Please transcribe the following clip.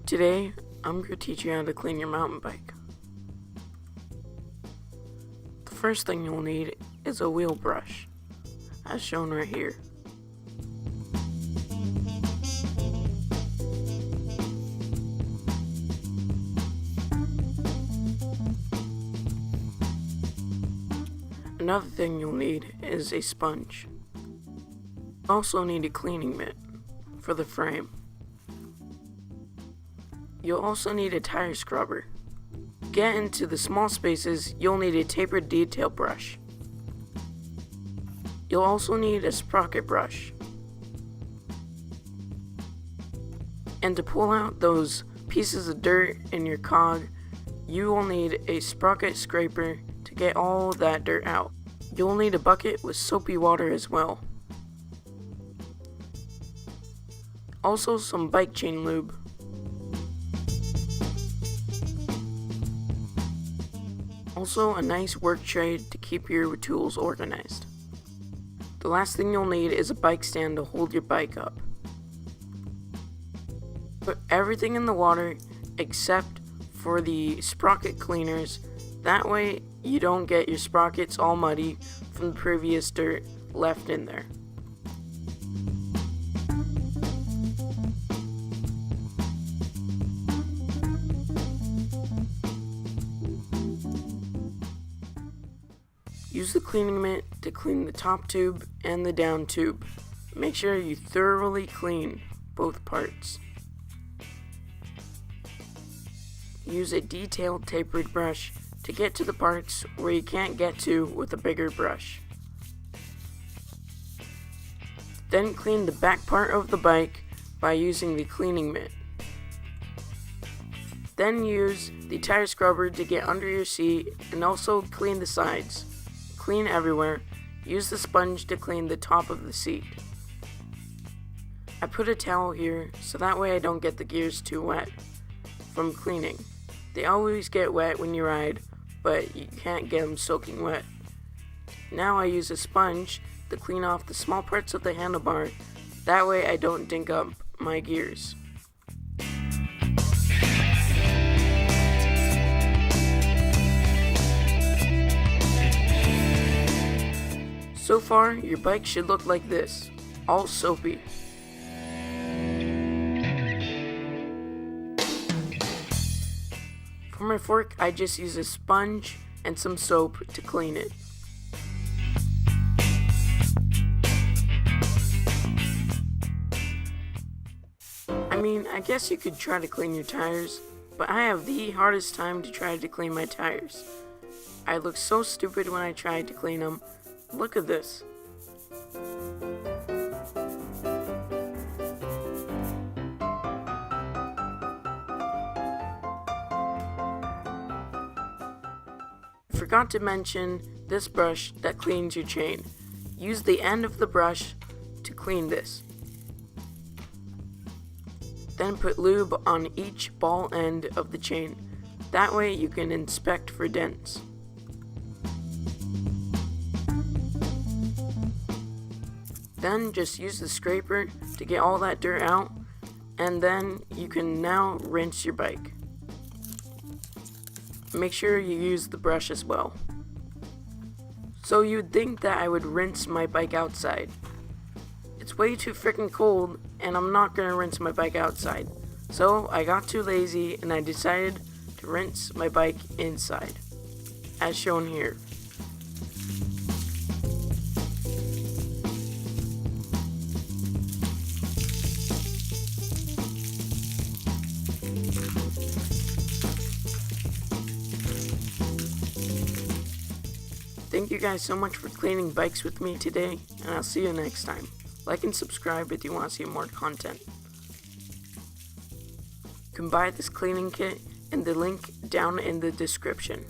Today, I'm going to teach you how to clean your mountain bike. The first thing you'll need is a wheel brush, as shown right here. Another thing you'll need is a sponge. You also need a cleaning mitt for the frame. You'll also need a tire scrubber. To get into the small spaces, you'll need a tapered detail brush. You'll also need a sprocket brush. And to pull out those pieces of dirt in your cog, you will need a sprocket scraper to get all that dirt out. You'll need a bucket with soapy water as well. Also some bike chain lube. Also a nice work tray to keep your tools organized. The last thing you'll need is a bike stand to hold your bike up. Put everything in the water except for the sprocket cleaners. That way you don't get your sprockets all muddy from the previous dirt left in there. Use the cleaning mitt to clean the top tube and the down tube. Make sure you thoroughly clean both parts. Use a detailed tapered brush to get to the parts where you can't get to with a bigger brush. Then clean the back part of the bike by using the cleaning mitt. Then use the tire scrubber to get under your seat and also clean the sides. Clean everywhere. Use the sponge to clean the top of the seat. I put a towel here so that way I don't get the gears too wet from cleaning. They always get wet when you ride, but you can't get them soaking wet. Now I use a sponge to clean off the small parts of the handlebar. That way I don't dink up my gears. So far, your bike should look like this, all soapy. For my fork, I just use a sponge and some soap to clean it. I guess you could try to clean your tires, but I have the hardest time to try to clean my tires. I look so stupid when I try to clean them. Look at this. I forgot to mention this brush that cleans your chain. Use the end of the brush to clean this. Then put lube on each ball end of the chain. That way you can inspect for dents. Then just use the scraper to get all that dirt out, and then you can now rinse your bike. Make sure you use the brush as well. So you'd think that I would rinse my bike outside. It's way too freaking cold, and I'm not gonna rinse my bike outside. So I got too lazy and I decided to rinse my bike inside, as shown here. Thank you guys so much for cleaning bikes with me today, and I'll see you next time. Like and subscribe if you want to see more content. You can buy this cleaning kit in the link down in the description.